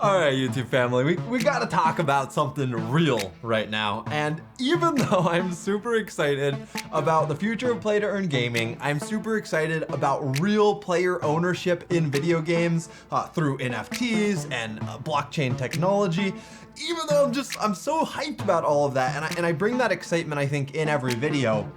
All right, YouTube family, we gotta talk about something real right now. And even though I'm super excited about the future of play to earn gaming, I'm super excited about real player ownership in video games through NFTs and blockchain technology. Even though I'm so hyped about all of that, and I bring that excitement, I think, in every video,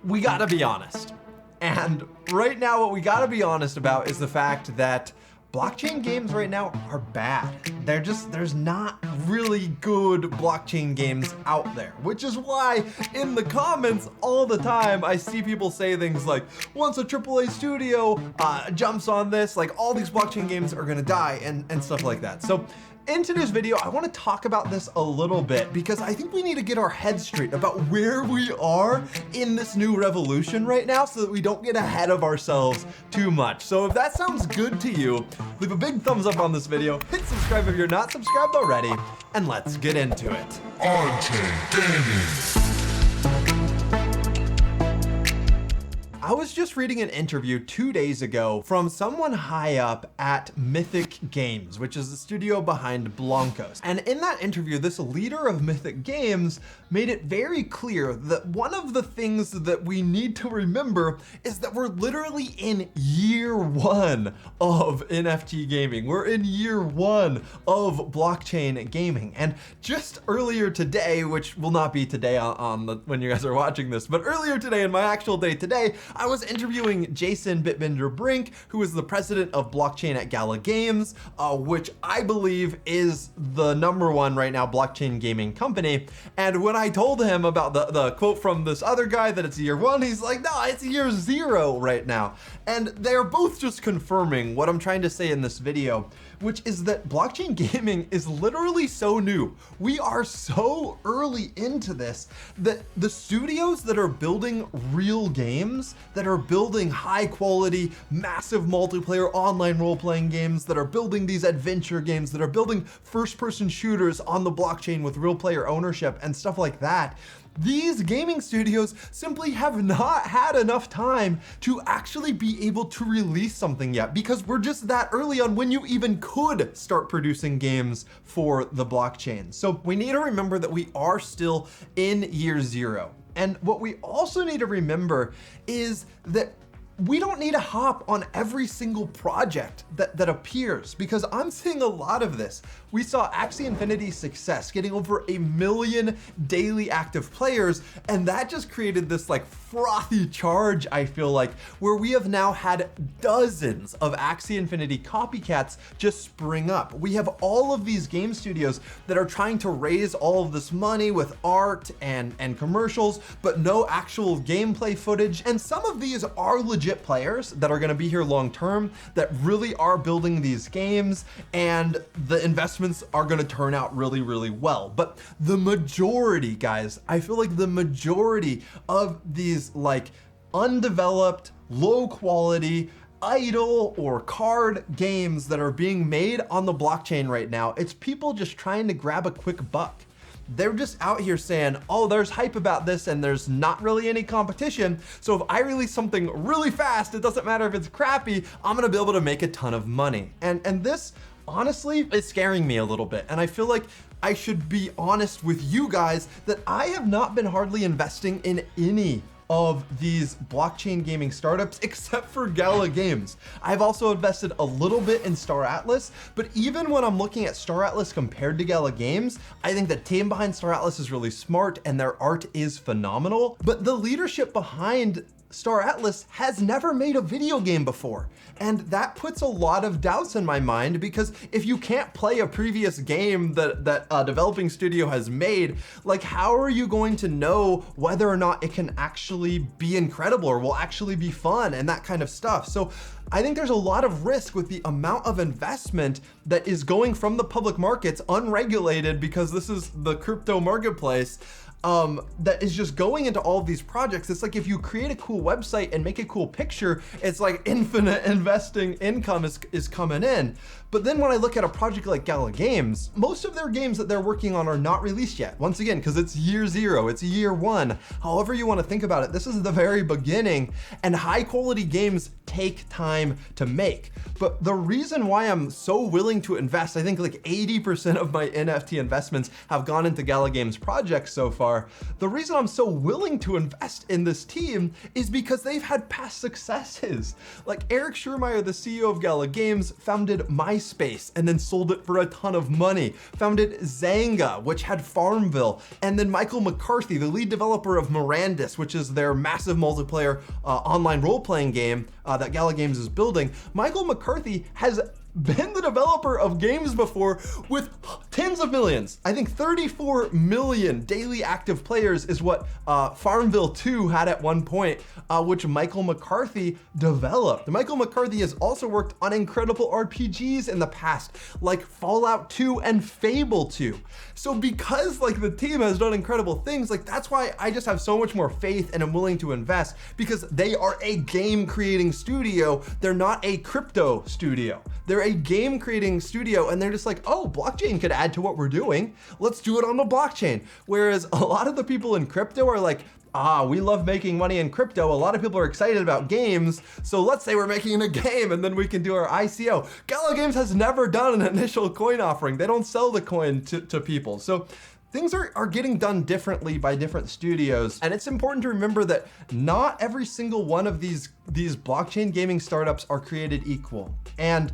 we gotta be honest. And right now, what we gotta be honest about is the fact that blockchain games right now are bad. There's not really good blockchain games out there, which is why in the comments all the time I see people say things like, once a AAA studio jumps on this, like all these blockchain games are gonna die and stuff like that. So in today's video, I want to talk about this a little bit because I think we need to get our heads straight about where we are in this new revolution right now so that we don't get ahead of ourselves too much. So if that sounds good to you, leave a big thumbs up on this video, hit subscribe if you're not subscribed already, and let's get into it. On-chain gaming. I was just reading an interview 2 days ago from someone high up at Mythic Games, which is the studio behind Blancos. And in that interview, this leader of Mythic Games made it very clear that one of the things that we need to remember is that we're literally in year one of NFT gaming. We're in year one of blockchain gaming. And just earlier today, which will not be today when you guys are watching this, but earlier today, in my actual day today, I was interviewing Jason Bitbinder Brink, who is the president of blockchain at Gala Games, which I believe is the #1 right now blockchain gaming company. And when I told him about the quote from this other guy that it's year one, he's like, no, it's year 0 right now. And they're both just confirming what I'm trying to say in this video, which is that blockchain gaming is literally so new. We are so early into this that the studios that are building real games, that are building high quality, massive multiplayer online role-playing games, that are building these adventure games, that are building first-person shooters on the blockchain with real player ownership and stuff like that, these gaming studios simply have not had enough time to actually be able to release something yet, because we're just that early on when you even could start producing games for the blockchain. So we need to remember that we are still in year 0. And what we also need to remember is that we don't need to hop on every single project that appears, because I'm seeing a lot of this. We saw Axie Infinity's success, getting over 1 million daily active players, and that just created this like frothy charge, I feel like, where we have now had dozens of Axie Infinity copycats just spring up. We have all of these game studios that are trying to raise all of this money with art and commercials, but no actual gameplay footage. And some of these are legit players that are going to be here long term, that really are building these games, and the investments are going to turn out really, really well. But the majority, guys, I feel like the majority of these like undeveloped, low quality, idle or card games that are being made on the blockchain right now, it's people just trying to grab a quick buck. They're just out here saying, oh, there's hype about this and there's not really any competition, so if I release something really fast, it doesn't matter if it's crappy, I'm gonna be able to make a ton of money. And this honestly is scaring me a little bit, and I feel like I should be honest with you guys that I have not been hardly investing in any of these blockchain gaming startups except for Gala Games. I've also invested a little bit in Star Atlas, but even when I'm looking at Star Atlas compared to Gala Games, I think the team behind Star Atlas is really smart and their art is phenomenal, but the leadership behind Star Atlas has never made a video game before. And that puts a lot of doubts in my mind, because if you can't play a previous game that a developing studio has made, like how are you going to know whether or not it can actually be incredible or will actually be fun and that kind of stuff? So I think there's a lot of risk with the amount of investment that is going from the public markets unregulated, because this is the crypto marketplace. that is just going into all of these projects. It's like if you create a cool website and make a cool picture, it's like infinite investing income is coming in. But then when I look at a project like Gala Games, most of their games that they're working on are not released yet. Once again, because it's year zero, it's year one. However you want to think about it, this is the very beginning, and high quality games take time to make. But the reason why I'm so willing to invest, I think like 80% of my NFT investments have gone into Gala Games projects so far. The reason I'm so willing to invest in this team is because they've had past successes. Like Eric Schurmeyer, the CEO of Gala Games, founded MySpace and then sold it for a ton of money, founded Zanga, which had Farmville, and then Michael McCarthy, the lead developer of Mirandus, which is their massive multiplayer online role-playing game that Gala Games is building. Michael McCarthy has been the developer of games before with tens of millions. I think 34 million daily active players is what Farmville 2 had at one point, which Michael McCarthy developed. Michael McCarthy has also worked on incredible RPGs in the past, like Fallout 2 and Fable 2. So because like the team has done incredible things, like that's why I just have so much more faith and I'm willing to invest, because they are a game creating studio. They're not a crypto studio. They're a game creating studio, and they're just like, oh, blockchain could add to what we're doing. Let's do it on the blockchain. Whereas a lot of the people in crypto are like, we love making money in crypto. A lot of people are excited about games, so let's say we're making a game and then we can do our ICO. Gala Games has never done an initial coin offering. They don't sell the coin to people. So things are getting done differently by different studios. And it's important to remember that not every single one of these blockchain gaming startups are created equal. And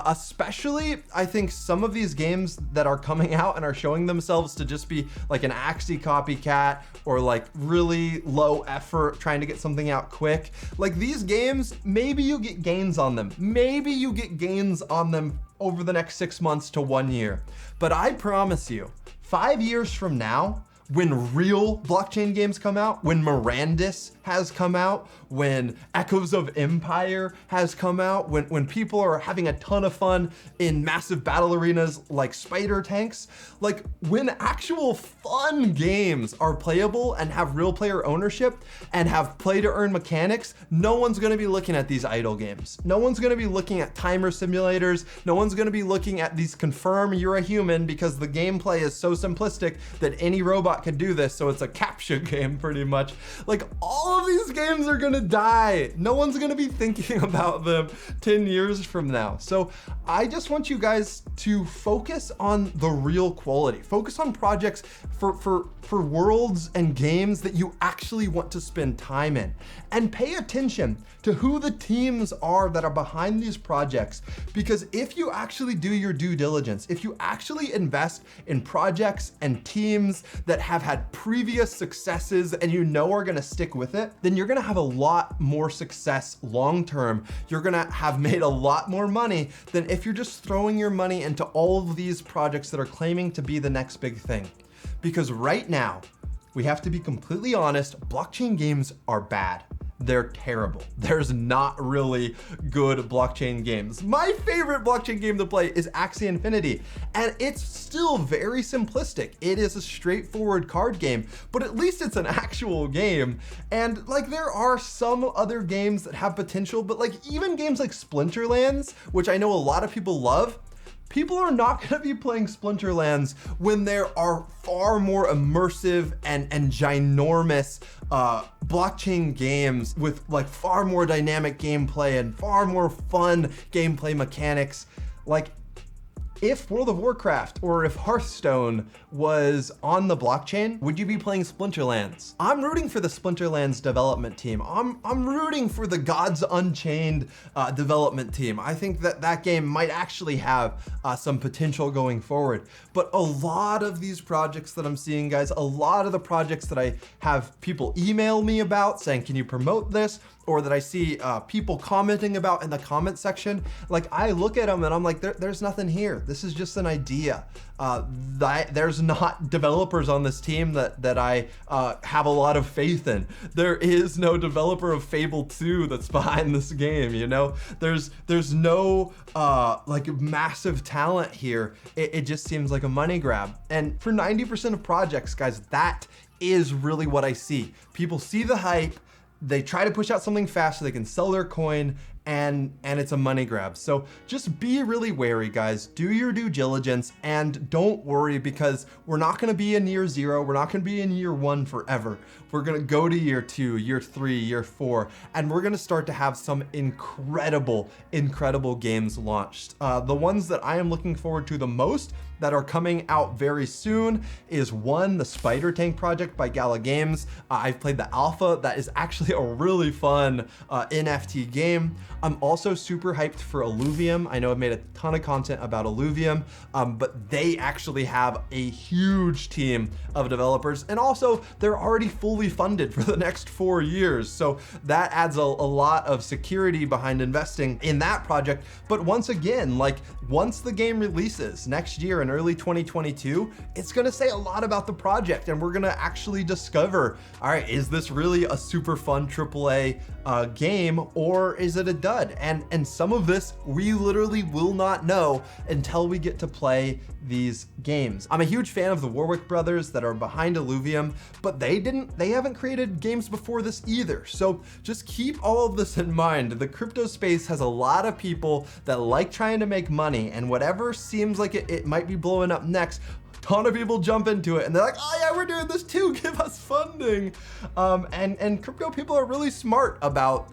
especially, I think some of these games that are coming out and are showing themselves to just be like an Axie copycat or like really low effort trying to get something out quick. Like these games, maybe you get gains on them. Maybe you get gains on them over the next 6 months to 1 year. But I promise you, 5 years from now, when real blockchain games come out, when Mirandus has come out, when Echoes of Empire has come out, when people are having a ton of fun in massive battle arenas like spider tanks, like when actual fun games are playable and have real player ownership and have play to earn mechanics, no one's gonna be looking at these idle games. No one's gonna be looking at timer simulators. No one's gonna be looking at these confirm you're a human, because the gameplay is so simplistic that any robot can do this, so it's a CAPTCHA game pretty much. Like all of these games are gonna die. No one's gonna be thinking about them 10 years from now. So I just want you guys to focus on the real quality. Focus on projects for worlds and games that you actually want to spend time in. And pay attention to who the teams are that are behind these projects. Because if you actually do your due diligence, if you actually invest in projects and teams that have had previous successes and you know are gonna stick with it, then you're gonna have a lot more success long-term. You're gonna have made a lot more money than if you're just throwing your money into all of these projects that are claiming to be the next big thing. Because right now, we have to be completely honest, blockchain games are bad. They're terrible. There's not really good blockchain games. My favorite blockchain game to play is Axie Infinity, and it's still very simplistic. It is a straightforward card game, but at least it's an actual game. And like there are some other games that have potential, but like even games like Splinterlands, which I know a lot of people love, people are not gonna be playing Splinterlands when there are far more immersive and ginormous blockchain games with like far more dynamic gameplay and far more fun gameplay mechanics. Like if World of Warcraft or if Hearthstone was on the blockchain, would you be playing Splinterlands? I'm rooting for the Splinterlands development team. I'm rooting for the Gods Unchained development team. I think that game might actually have some potential going forward. But a lot of these projects that I'm seeing, guys, a lot of the projects that I have people email me about saying, can you promote this? or that I see people commenting about in the comment section, like I look at them and I'm like, there's nothing here. This is just an idea. There's not developers on this team that I have a lot of faith in. There is no developer of Fable 2 that's behind this game, you know? There's no like massive talent here. It just seems like a money grab. And for 90% of projects, guys, that is really what I see. People see the hype, they try to push out something fast so they can sell their coin, and it's a money grab. So just be really wary, guys. Do your due diligence and don't worry, because we're not gonna be in year 0. We're not gonna be in year 1 forever. We're gonna go to year 2, year 3, year 4, and we're gonna start to have some incredible games launched. The ones that I am looking forward to the most that are coming out very soon is one, the Spider Tank project by Gala Games. I've played the alpha. That is actually a really fun NFT game. I'm also super hyped for Illuvium. I know I've made a ton of content about Illuvium, but they actually have a huge team of developers, and also they're already fully funded for the next 4 years. So that adds a lot of security behind investing in that project. But once again, like once the game releases next year in early 2022, it's gonna say a lot about the project, and we're gonna actually discover, all right, is this really a super fun AAA game, or is it a dud? And some of this we literally will not know until we get to play these games. I'm a huge fan of the Warwick brothers that are behind Illuvium, but they haven't created games before this either. So just keep all of this in mind. The crypto space has a lot of people that like trying to make money, and whatever seems like it might be blowing up next, ton of people jump into it and they're like, oh yeah, we're doing this too, give us funding. And crypto people are really smart about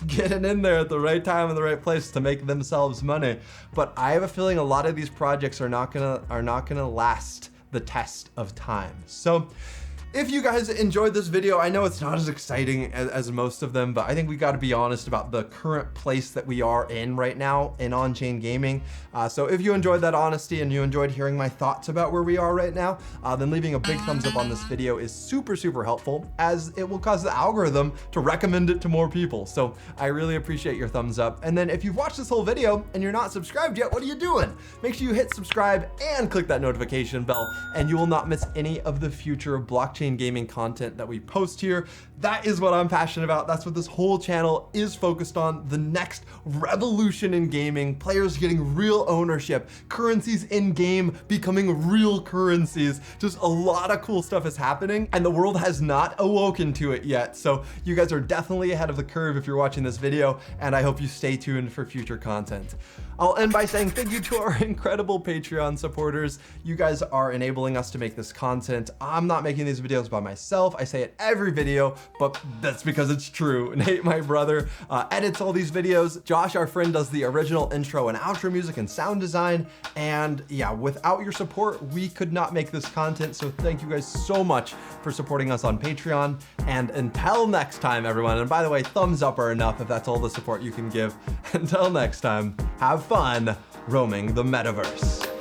getting in there at the right time and the right place to make themselves money. But I have a feeling a lot of these projects are not gonna last the test of time. So if you guys enjoyed this video, I know it's not as exciting as most of them, but I think we got to be honest about the current place that we are in right now in on-chain gaming. So if you enjoyed that honesty and you enjoyed hearing my thoughts about where we are right now, then leaving a big thumbs up on this video is super helpful, as it will cause the algorithm to recommend it to more people. So I really appreciate your thumbs up. And then if you've watched this whole video and you're not subscribed yet, what are you doing? Make sure you hit subscribe and click that notification bell, and you will not miss any of the future blockchain gaming content that we post here. That is what I'm passionate about. That's what this whole channel is focused on. The next revolution in gaming, players getting real ownership, currencies in game becoming real currencies. Just a lot of cool stuff is happening, and the world has not awoken to it yet. So you guys are definitely ahead of the curve if you're watching this video, and I hope you stay tuned for future content. I'll end by saying thank you to our incredible Patreon supporters. You guys are enabling us to make this content. I'm not making these videos by myself. I say it every video, but that's because it's true. Nate, my brother, edits all these videos. Josh, our friend, does the original intro and outro music and sound design. And yeah, without your support, we could not make this content. So thank you guys so much for supporting us on Patreon. And until next time, everyone, and by the way, thumbs up are enough if that's all the support you can give. Until next time, have fun roaming the metaverse.